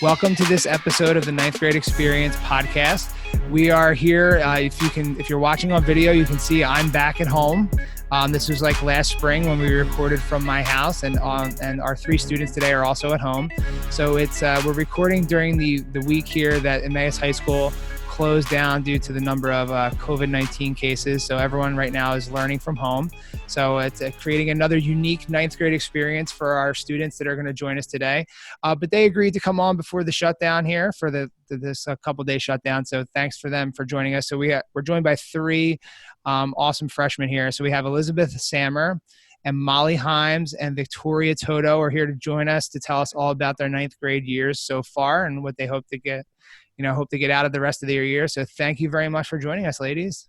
Welcome to this episode of the Ninth Grade Experience podcast. We are here. If you're watching on video, you can see I'm back at home. This was like last spring when we recorded from my house, and our three students today are also at home. So we're recording during the week here that Emmaus High School closed down due to the number of COVID-19 cases. So everyone right now is learning from home. So it's creating another unique ninth grade experience for our students that are going to join us today. But they agreed to come on before the shutdown here for this couple day shutdown. So thanks for them for joining us. So we're joined by three awesome freshmen here. So we have Elizabeth Sammer and Molly Himes and Victoria Toto are here to join us to tell us all about their ninth grade years so far and what they hope to get out of the rest of their year. So thank you very much for joining us, ladies.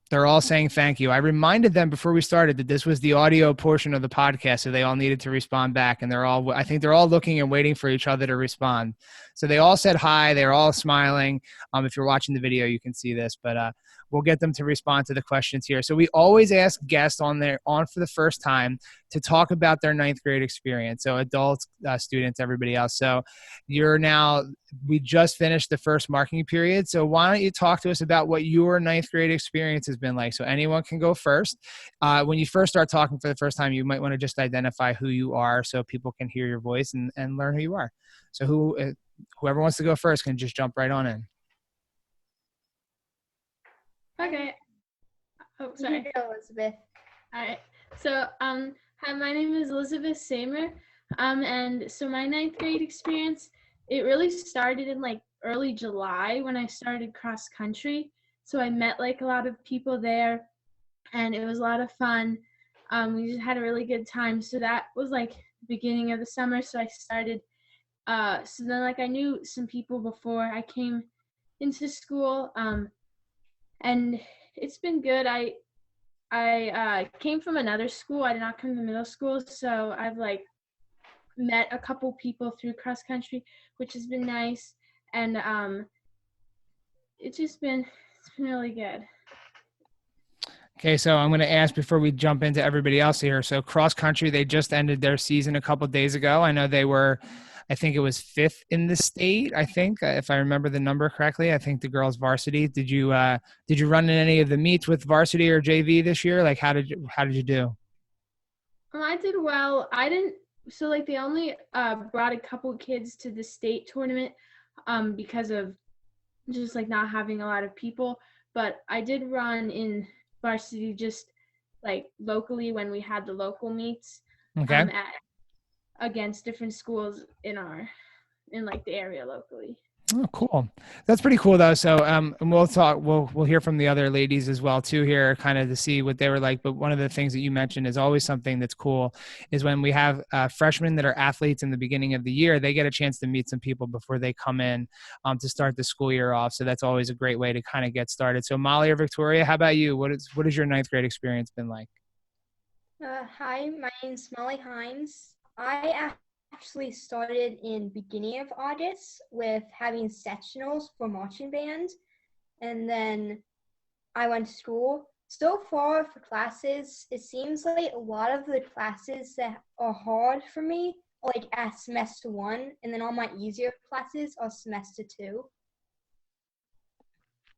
They're all saying thank you. I reminded them before we started that this was the audio portion of the podcast, so they all needed to respond back. And I think they're all looking and waiting for each other to respond. So they all said hi. They're all smiling. If you're watching the video, you can see this, but we'll get them to respond to the questions here. So we always ask guests on for the first time to talk about their ninth grade experience. So adults, students, everybody else. So we just finished the first marking period. So why don't you talk to us about what your ninth grade experience has been like? So anyone can go first. When you first start talking for the first time, you might want to just identify who you are so people can hear your voice and learn who you are. So whoever wants to go first can just jump right on in. Okay. Oh, sorry. Elizabeth. All right. So, hi, my name is Elizabeth Samer. And so my ninth grade experience, it really started in like early July when I started cross country. So I met like a lot of people there and it was a lot of fun. We just had a really good time. So that was like the beginning of the summer. So I started, so then like I knew some people before I came into school. And it's been good. I came from another school. I did not come to middle school, so I've like met a couple people through cross country, which has been nice. And it's been really good. Okay, so I'm going to ask before we jump into everybody else here. So cross country, they just ended their season a couple of days ago. I know they were, I think it was 5th in the state. I think, if I remember the number correctly, I think the girls varsity. Did you run in any of the meets with varsity or JV this year? Like, how did you do? I did well. I didn't. So like they only brought a couple kids to the state tournament because of just like not having a lot of people. But I did run in varsity just like locally when we had the local meets. Okay. Against different schools in like the area locally. Oh, cool. That's pretty cool though. So, and we'll hear from the other ladies as well too here, kind of to see what they were like. But one of the things that you mentioned is always something that's cool is when we have freshmen that are athletes in the beginning of the year, they get a chance to meet some people before they come in to start the school year off. So that's always a great way to kind of get started. So Molly or Victoria, how about you? What has your ninth grade experience been like? Hi, my name's Molly Himes. I actually started in beginning of August with having sectionals for marching band, and then I went to school. So far for classes, it seems like a lot of the classes that are hard for me are like at semester 1, and then all my easier classes are semester 2.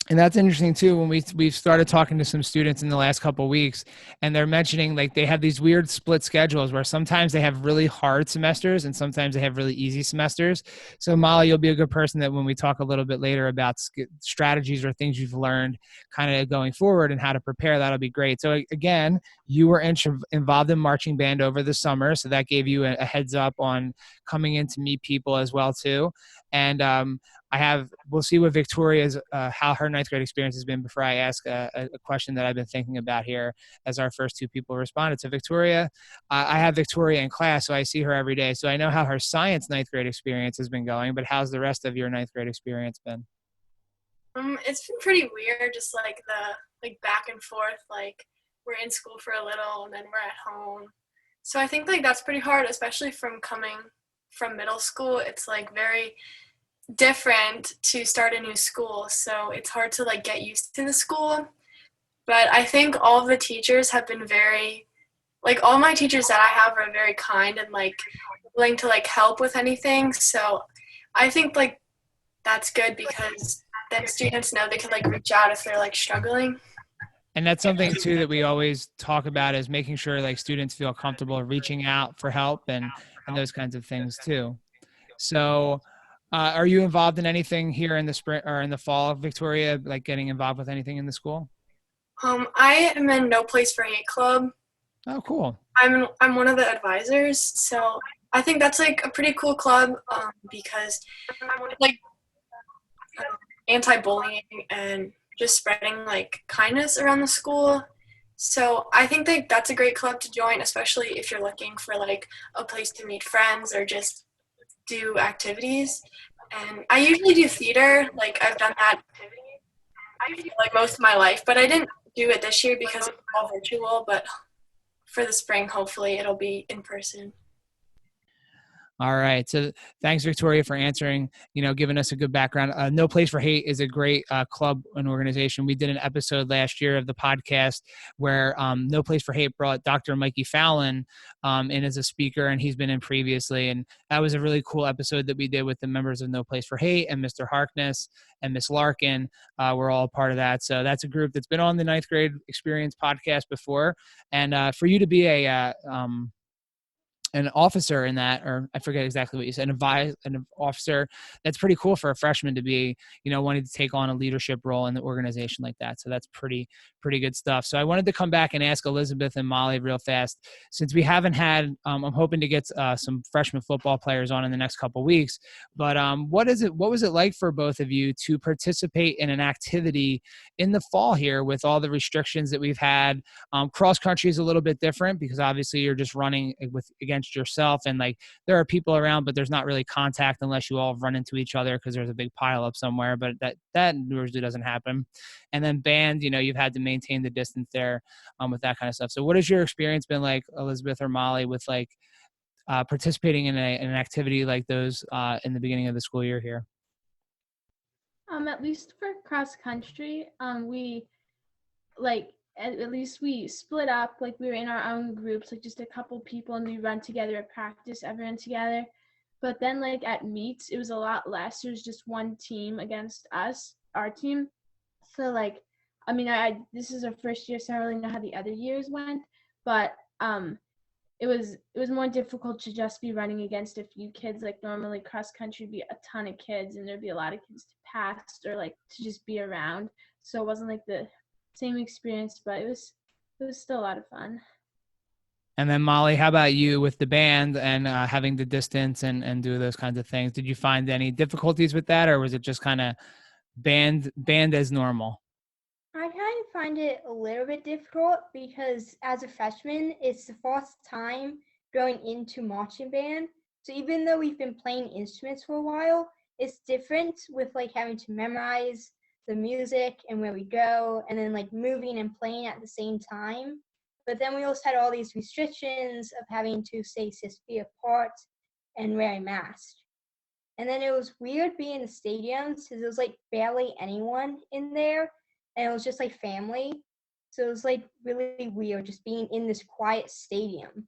And that's interesting too. When we've started talking to some students in the last couple of weeks, and they're mentioning like they have these weird split schedules where sometimes they have really hard semesters and sometimes they have really easy semesters. So Molly, you'll be a good person that when we talk a little bit later about strategies or things you've learned kind of going forward and how to prepare, that'll be great. So again, you were involved in marching band over the summer, so that gave you a heads up on coming in to meet people as well too. And we'll see what Victoria's, how her ninth grade experience has been before I ask a question that I've been thinking about here as our first two people responded. So Victoria, I have Victoria in class, so I see her every day. So I know how her science ninth grade experience has been going, but how's the rest of your ninth grade experience been? It's been pretty weird, just like the back and forth, like we're in school for a little and then we're at home. So I think like that's pretty hard, especially from coming from middle school. It's like very different to start a new school, so it's hard to like get used to the school. But I think all of the teachers have been very like all my teachers that I have are very kind and like willing to like help with anything. So I think like that's good because then students know they can like reach out if they're like struggling. And that's something too that we always talk about, is making sure like students feel comfortable reaching out for help and those kinds of things too. So, are you involved in anything here in the spring or in the fall, Victoria, like getting involved with anything in the school? I am in No Place for Hate Club. Oh, cool. I'm one of the advisors, so I think that's like a pretty cool club because like anti-bullying and just spreading like kindness around the school. So I think that that's a great club to join, especially if you're looking for like a place to meet friends or just do activities. And I usually do theater. Like I've done that like most of my life, but I didn't do it this year because it's all virtual. But for the spring, hopefully it'll be in person. All right. So thanks, Victoria, for answering, giving us a good background. No Place for Hate is a great club and organization. We did an episode last year of the podcast where No Place for Hate brought Dr. Mikey Fallon in as a speaker, and he's been in previously. And that was a really cool episode that we did with the members of No Place for Hate, and Mr. Harkness and Miss Larkin. We're all part of that. So that's a group that's been on the Ninth Grade Experience podcast before. And for you to be an officer in that, or I forget exactly what you said, an officer, that's pretty cool for a freshman to be, wanting to take on a leadership role in the organization like that. So that's pretty good stuff. So I wanted to come back and ask Elizabeth and Molly real fast, since we haven't had, I'm hoping to get some freshman football players on in the next couple of weeks, but what was it like for both of you to participate in an activity in the fall here with all the restrictions that we've had? Cross country is a little bit different because obviously you're just running against yourself, and like there are people around, but there's not really contact unless you all run into each other because there's a big pile up somewhere, but that usually doesn't happen. And then band, you've had to maintain the distance there with that kind of stuff. So what has your experience been like, Elizabeth or Molly, with like participating in an activity like those in the beginning of the school year here? At least for cross country, we like at least we split up, like we were in our own groups, like just a couple people, and we run together at practice, everyone together. But then like at meets, it was a lot less. There was just one team against us, our team. So like, I mean, I this is our first year, so I don't really know how the other years went, but it was more difficult to just be running against a few kids. Like normally cross country would be a ton of kids, and there'd be a lot of kids to pass or like to just be around. So it wasn't like the same experience, but it was still a lot of fun. And then Molly, how about you with the band and having the distance and do those kinds of things? Did you find any difficulties with that, or was it just kind of band as normal? I kind of find it a little bit difficult because as a freshman, it's the first time going into marching band. So even though we've been playing instruments for a while, it's different with like having to memorize the music and where we go, and then like moving and playing at the same time. But then we also had all these restrictions of having to stay 6 feet apart and wear a mask. And then it was weird being in the stadiums because there was like barely anyone in there, and it was just like family. So it was like really weird just being in this quiet stadium.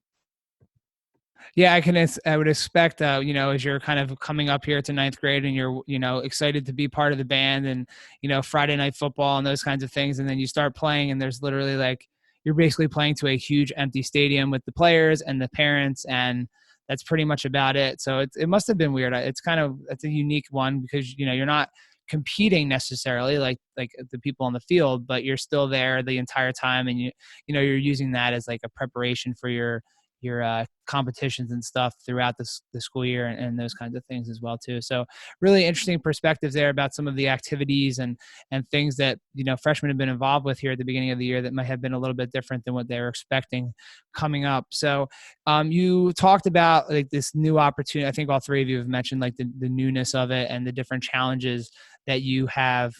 Yeah, I would expect, as you're kind of coming up here to ninth grade and you're, excited to be part of the band and, Friday night football and those kinds of things. And then you start playing and there's literally like, you're basically playing to a huge empty stadium with the players and the parents, and that's pretty much about it. So it must have been weird. It's a unique one because, you're not competing necessarily like the people on the field, but you're still there the entire time. And you're using that as like a preparation for your competitions and stuff throughout the school year and those kinds of things as well too. So really interesting perspectives there about some of the activities and things that freshmen have been involved with here at the beginning of the year that might have been a little bit different than what they were expecting coming up. So you talked about like this new opportunity. I think all three of you have mentioned like the newness of it and the different challenges that you have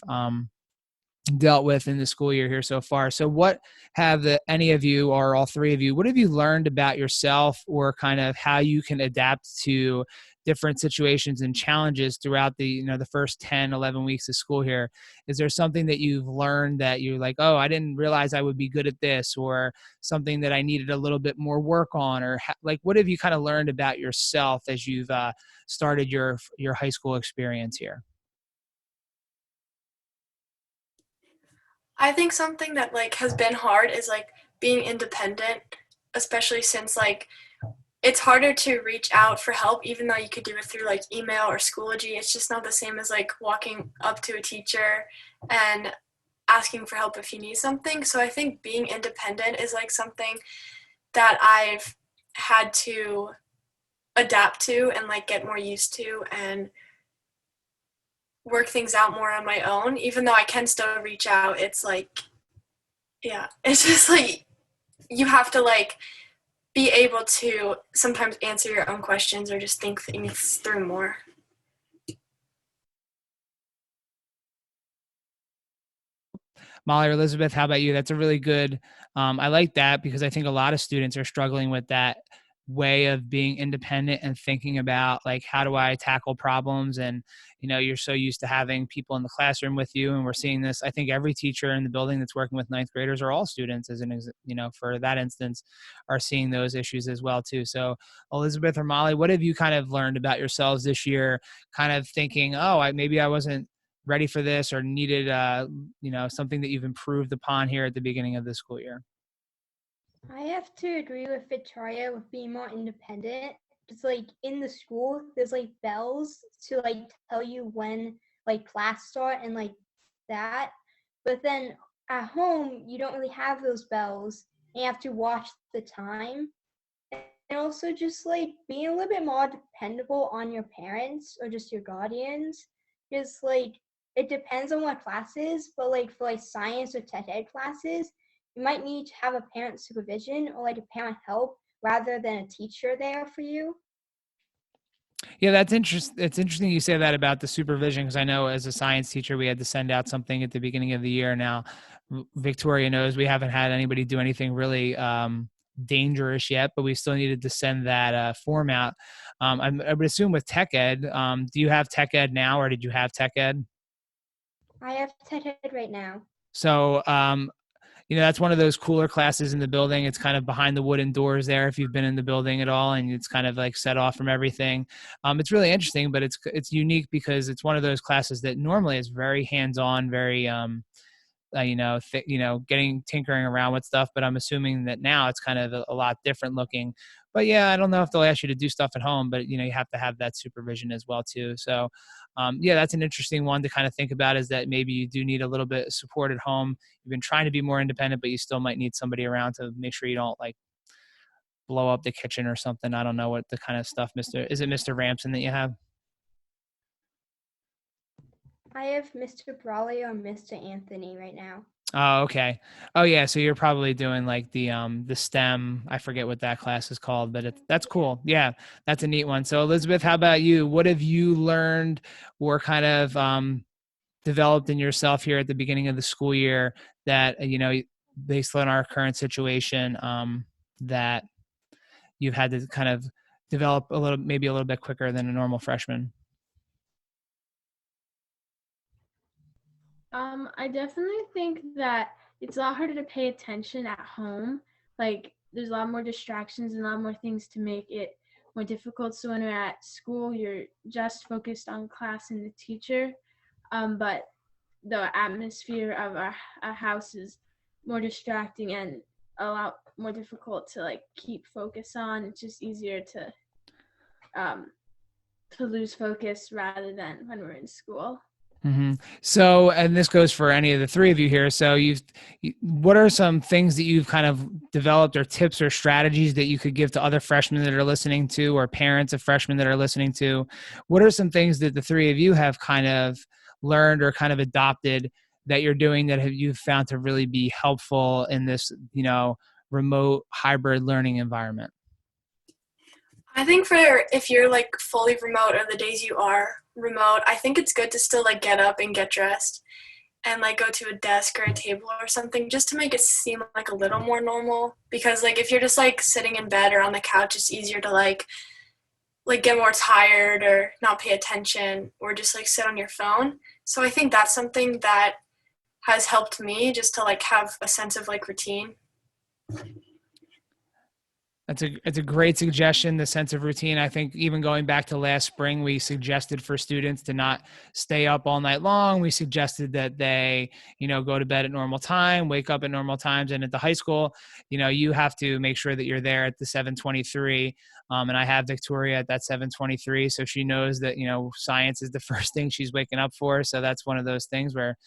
dealt with in the school year here so far. So what have any of you or all three of you, what have you learned about yourself or kind of how you can adapt to different situations and challenges throughout the first 10, 11 weeks of school here. Is there something that you've learned that you're like, oh, I didn't realize I would be good at this, or something that I needed a little bit more work on, or like, what have you kind of learned about yourself as you've started your high school experience here? I think something that like has been hard is like being independent, especially since like it's harder to reach out for help even though you could do it through like email or Schoology. It's just not the same as like walking up to a teacher and asking for help if you need something. So I think being independent is like something that I've had to adapt to and like get more used to and work things out more on my own. Even though I can still reach out, it's like, yeah, it's just like you have to like be able to sometimes answer your own questions or just think things through more. Molly or Elizabeth, how about you? That's a really good, I like that, because I think a lot of students are struggling with that way of being independent and thinking about like, how do I tackle problems? And, you're so used to having people in the classroom with you. And we're seeing this, I think every teacher in the building that's working with ninth graders, or all students for that instance, are seeing those issues as well too. So Elizabeth or Molly, what have you kind of learned about yourselves this year, kind of thinking, oh, maybe I wasn't ready for this, or needed something that you've improved upon here at the beginning of the school year? I have to agree with Victoria with being more independent. It's like in the school, there's like bells to like tell you when like class start and like that. But then at home, you don't really have those bells, and you have to watch the time. And also just like being a little bit more dependable on your parents or just your guardians. Just like it depends on what class is, but like for like science or tech ed classes, you might need to have a parent supervision or like a parent help rather than a teacher there for you. Yeah, that's interesting. It's interesting you say that about the supervision, because I know as a science teacher, we had to send out something at the beginning of the year. Now, Victoria knows we haven't had anybody do anything really dangerous yet, but we still needed to send that form out. I would assume with tech ed, do you have tech ed now, or did you have tech ed? I have tech ed right now. So that's one of those cooler classes in the building. It's kind of behind the wooden doors there, if you've been in the building at all, and it's kind of like set off from everything. It's really interesting, but it's unique because it's one of those classes that normally is very hands-on, very getting tinkering around with stuff. But I'm assuming that now it's kind of a lot different looking. But yeah, I don't know if they'll ask you to do stuff at home, but you have to have that supervision as well too. So yeah, that's an interesting one to kind of think about, is that maybe you do need a little bit of support at home. You've been trying to be more independent, but you still might need somebody around to make sure you don't like blow up the kitchen or something. I don't know what the kind of stuff, is it Mr. Ramson that you have? I have Mr. Brawley or Mr. Anthony right now. Oh, okay. Oh, yeah. So you're probably doing like the STEM. I forget what that class is called, but that's cool. Yeah, that's a neat one. So Elizabeth, how about you? What have you learned or kind of developed in yourself here at the beginning of the school year that based on our current situation, that you've had to kind of develop maybe a little bit quicker than a normal freshman? I definitely think that it's a lot harder to pay attention at home. Like, there's a lot more distractions and a lot more things to make it more difficult. So when we're at school, you're just focused on class and the teacher. But the atmosphere of our house is more distracting and a lot more difficult to like keep focus on. It's just easier to lose focus rather than when we're in school. Mm-hmm. So, and this goes for any of the three of you here. So what are some things that you've kind of developed, or tips or strategies that you could give to other freshmen that are listening to, or parents of freshmen that are listening to? What are some things that the three of you have kind of learned or kind of adopted that you're doing that you've found to really be helpful in this, remote hybrid learning environment? I think if you're like fully remote or the days you are remote, I think it's good to still like get up and get dressed and like go to a desk or a table or something just to make it seem like a little more normal. Because like if you're just like sitting in bed or on the couch, it's easier to like like get more tired or not pay attention or just like sit on your phone. So I think that's something that has helped me just to like have a sense of like routine. It's a great suggestion, the sense of routine. I think even going back to last spring, we suggested for students to not stay up all night long. We suggested that they, go to bed at normal time, wake up at normal times. And at the high school, you have to make sure that you're there at the 7:23. And I have Victoria at that 7:23. So she knows that, science is the first thing she's waking up for. So that's one of those things where,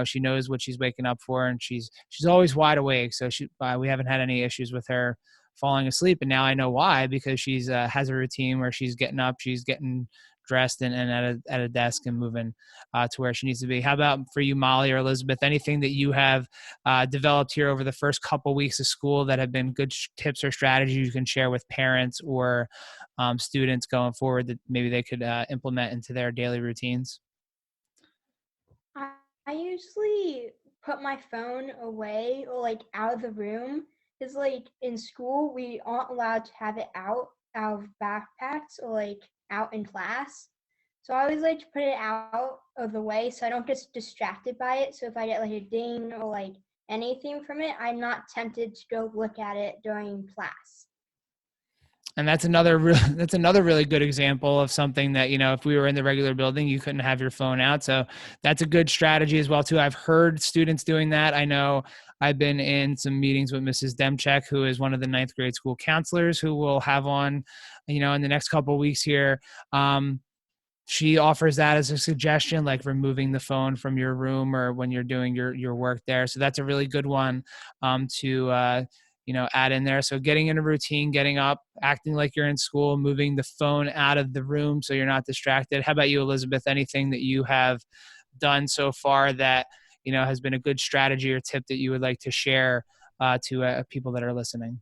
she knows what she's waking up for, and she's always wide awake. So we haven't had any issues with her falling asleep. And now I know why, because she's has a routine where she's getting up, she's getting dressed and at a desk and moving to where she needs to be. How about for you, Molly or Elizabeth, anything that you have developed here over the first couple weeks of school that have been good tips or strategies you can share with parents or students going forward that maybe they could implement into their daily routines? I usually put my phone away or like out of the room. Because like in school, we aren't allowed to have it out of backpacks or like out in class. So I always like to put it out of the way so I don't get distracted by it. So if I get like a ding or like anything from it, I'm not tempted to go look at it during class. And that's another really good example of something that, if we were in the regular building, you couldn't have your phone out. So that's a good strategy as well too. I've heard students doing that. I know I've been in some meetings with Mrs. Demchek, who is one of the ninth grade school counselors, who we'll have on, in the next couple of weeks here. She offers that as a suggestion, like removing the phone from your room or when you're doing your work there. So that's a really good one to add in there. So getting in a routine, getting up, acting like you're in school, moving the phone out of the room so you're not distracted. How about you, Elizabeth? Anything that you have done so far that has been a good strategy or tip that you would like to share to people that are listening?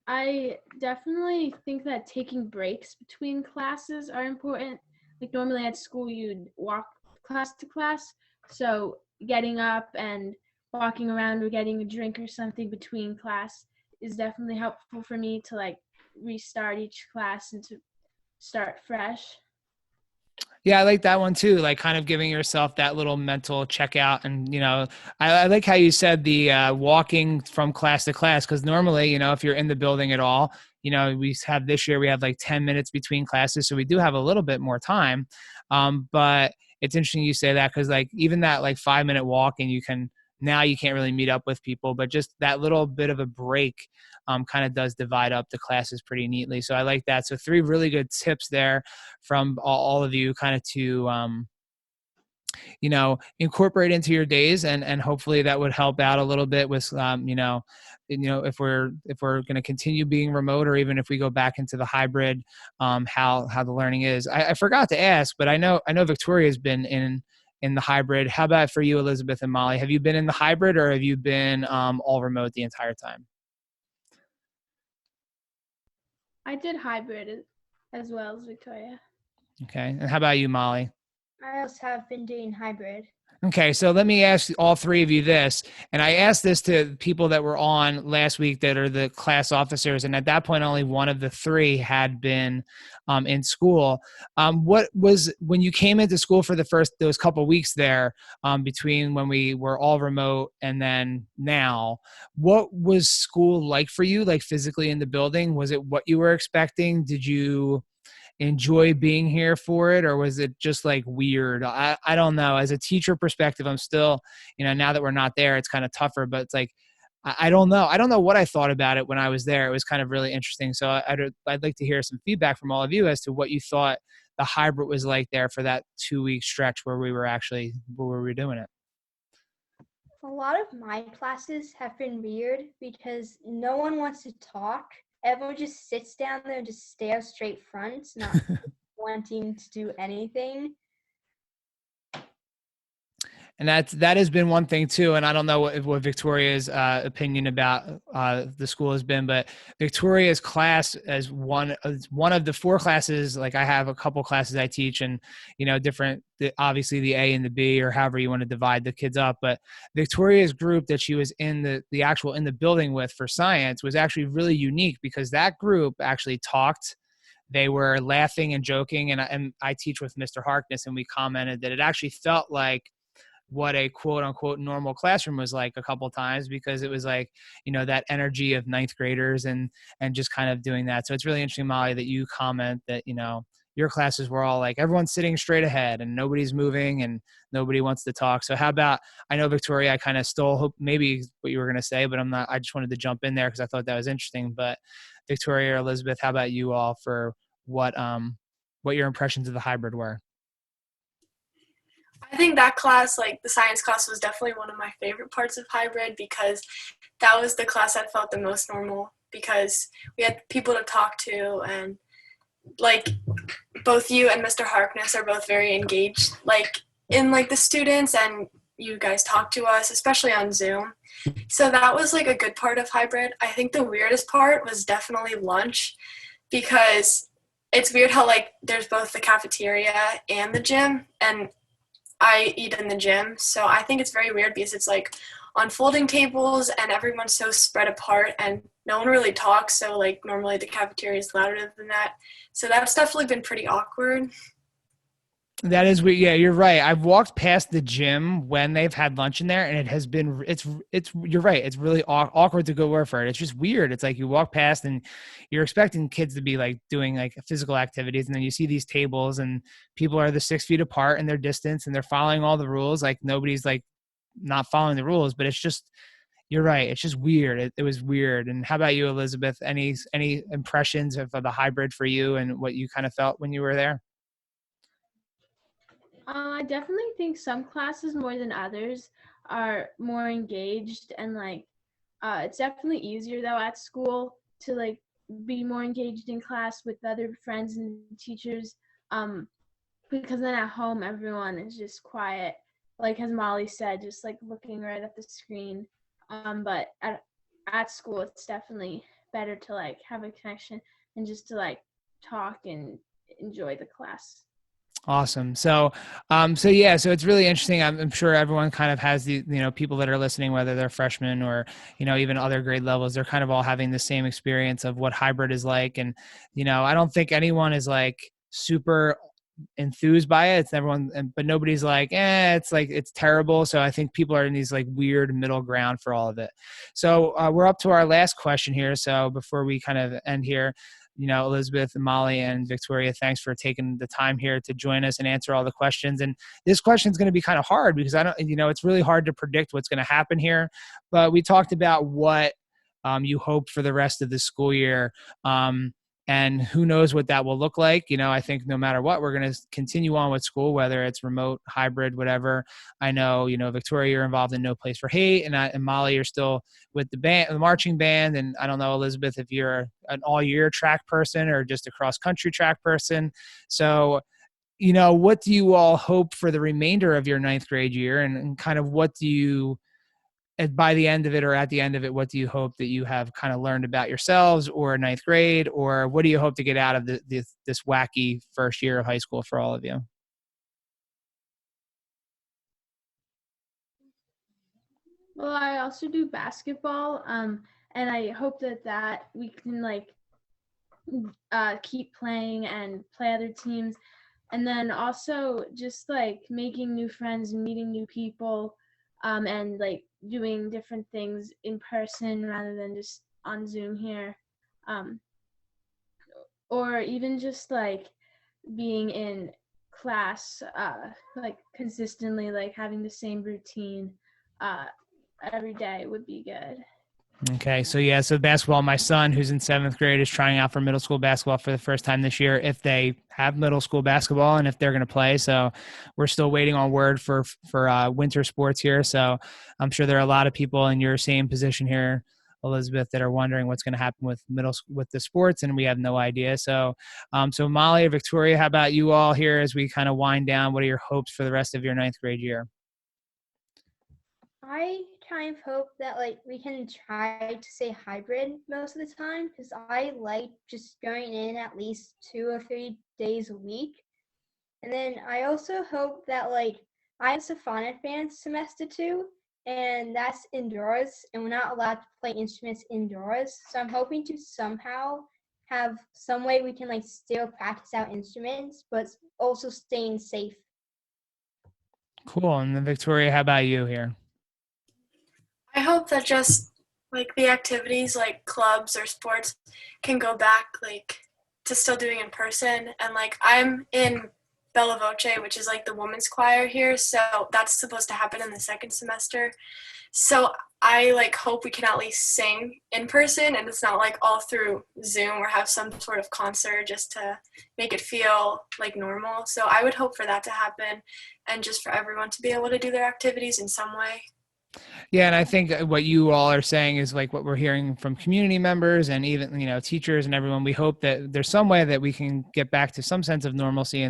I definitely think that taking breaks between classes are important. Like normally at school, you'd walk class to class. So getting up and walking around or getting a drink or something between class is definitely helpful for me to like restart each class and to start fresh. Yeah, I like that one too. Like kind of giving yourself that little mental checkout. And, I like how you said the walking from class to class, because normally, if you're in the building at all, we have this year, we have like 10 minutes between classes. So we do have a little bit more time. But it's interesting you say that, because like even that like 5-minute walk, and you can't really meet up with people, but just that little bit of a break kind of does divide up the classes pretty neatly. So I like that. So 3 really good tips there from all of you kind of to, incorporate into your days, and hopefully that would help out a little bit with, if we're going to continue being remote, or even if we go back into the hybrid, how the learning is. I forgot to ask, but I know Victoria's been in the hybrid. How about for you, Elizabeth and Molly? Have you been in the hybrid, or have you been all remote the entire time? I did hybrid as well as Victoria. Okay. And how about you, Molly? I also have been doing hybrid. Okay, so let me ask all 3 of you this, and I asked this to people that were on last week that are the class officers, and at that point, only one of the 3 had been in school. What was, when you came into school for those couple weeks there, between when we were all remote and then now, what was school like for you, like physically in the building? Was it what you were expecting? Did you enjoy being here for it, or was it just like weird? I don't know. As a teacher perspective, I'm still, now that we're not there, it's kind of tougher, but it's like, I don't know. I don't know what I thought about it when I was there. It was kind of really interesting. So I'd like to hear some feedback from all of you as to what you thought the hybrid was like there for that 2-week stretch where we were doing it. A lot of my classes have been weird because no one wants to talk. Everyone just sits down there and just stares straight front, not wanting to do anything. And that has been one thing too. And I don't know what Victoria's opinion about the school has been, but Victoria's class as one of the 4 classes. Like I have a couple classes I teach, and different. Obviously, the A and the B, or however you want to divide the kids up. But Victoria's group that she was in the actual in the building with for science was actually really unique, because that group actually talked. They were laughing and joking, and I teach with Mr. Harkness, and we commented that it actually felt like what a quote unquote normal classroom was like a couple times, because it was like, that energy of ninth graders and just kind of doing that. So it's really interesting, Molly, that you comment that, your classes were all like everyone's sitting straight ahead and nobody's moving and nobody wants to talk. So how about, I know Victoria, I kind of stole maybe what you were going to say, but I just wanted to jump in there because I thought that was interesting. But Victoria or Elizabeth, how about you all for what your impressions of the hybrid were? I think that class, like the science class, was definitely one of my favorite parts of hybrid, because that was the class that felt the most normal, because we had people to talk to, and like both you and Mr. Harkness are both very engaged like in like the students, and you guys talk to us, especially on Zoom. So that was like a good part of hybrid. I think the weirdest part was definitely lunch, because it's weird how like there's both the cafeteria and the gym, and I eat in the gym. So I think it's very weird because it's like on folding tables and everyone's so spread apart and no one really talks. So like normally the cafeteria is louder than that. So that's definitely been pretty awkward. That is weird. Yeah, you're right. I've walked past the gym when they've had lunch in there, and it has been, you're right. It's really awkward to go work for it. It's just weird. It's like you walk past and you're expecting kids to be like doing like physical activities. And then you see these tables and people are the 6 feet apart in their distance and they're following all the rules. Like nobody's like not following the rules, but it's just, you're right. It's just weird. It was weird. And how about you, Elizabeth? Any impressions of the hybrid for you and what you kind of felt when you were there? I definitely think some classes more than others are more engaged, and like it's definitely easier though at school to like be more engaged in class with other friends and teachers, because then at home everyone is just quiet, like as Molly said, just like looking right at the screen. But at school it's definitely better to like have a connection and just to like talk and enjoy the class. Awesome. So yeah, so it's really interesting. I'm sure everyone kind of has the, people that are listening, whether they're freshmen or, even other grade levels, they're kind of all having the same experience of what hybrid is like. And, I don't think anyone is like super enthused by it. It's everyone, but nobody's like, it's like, it's terrible. So I think people are in these like weird middle ground for all of it. So we're up to our last question here. So before we kind of end here, Elizabeth and Molly and Victoria, thanks for taking the time here to join us and answer all the questions. And this question is going to be kind of hard because I don't, it's really hard to predict what's going to happen here. But we talked about what you hope for the rest of the school year. And who knows what that will look like. I think no matter what, we're going to continue on with school, whether it's remote, hybrid, whatever. I know, Victoria, you're involved in No Place for Hate, and Molly, you're still with the band, the marching band. And I don't know, Elizabeth, if you're an all year track person or just a cross country track person. So, what do you all hope for the remainder of your ninth grade year? And kind of what do you, by the end of it or at the end of it, what do you hope that you have kind of learned about yourselves or ninth grade, or what do you hope to get out of this wacky first year of high school for all of you? Well, I also do basketball, and I hope that we can like keep playing and play other teams, and then also just like making new friends and meeting new people, and like doing different things in person rather than just on Zoom here, um, or even just like being in class like consistently, like having the same routine uh, every day would be good. Okay. So yeah, so basketball, my son who's in 7th grade is trying out for middle school basketball for the first time this year, if they have middle school basketball and if they're going to play. So we're still waiting on word for winter sports here. So I'm sure there are a lot of people in your same position here, Elizabeth, that are wondering what's going to happen with with the sports, and we have no idea. So, so Molly or Victoria, how about you all here as we kind of wind down? What are your hopes for the rest of your ninth grade year? I kind of hope that like we can try to stay hybrid most of the time because I like just going in at least 2 or 3 days a week. And then I also hope that like I have Symphonic advanced semester too, and that's indoors, and we're not allowed to play instruments indoors. So I'm hoping to somehow have some way we can like still practice our instruments, but also staying safe. Cool. And then Victoria, how about you here? I hope that just like the activities like clubs or sports can go back like to still doing in person. And like I'm in Bella Voce, which is like the women's choir here, so that's supposed to happen in the second semester. So I like hope we can at least sing in person and it's not like all through Zoom or have some sort of concert just to make it feel like normal. So I would hope for that to happen and just for everyone to be able to do their activities in some way. Yeah, and I think what you all are saying is like what we're hearing from community members and even, teachers and everyone. We hope that there's some way that we can get back to some sense of normalcy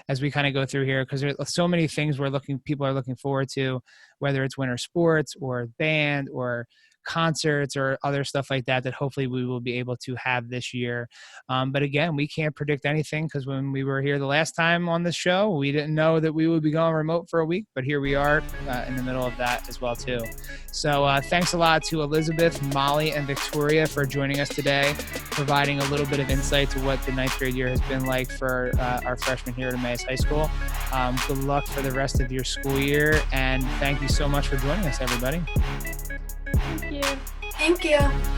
as we kind of go through here, because there's so many things people are looking forward to, whether it's winter sports or band or concerts or other stuff like that hopefully we will be able to have this year. But again, we can't predict anything because when we were here the last time on the show, we didn't know that we would be going remote for a week, but here we are in the middle of that as well too. So thanks a lot to Elizabeth, Molly, and Victoria for joining us today, providing a little bit of insight to what the ninth grade year has been like for our freshmen here at Emmaus High School. Good luck for the rest of your school year, and thank you so much for joining us, everybody. Thank you. Thank you.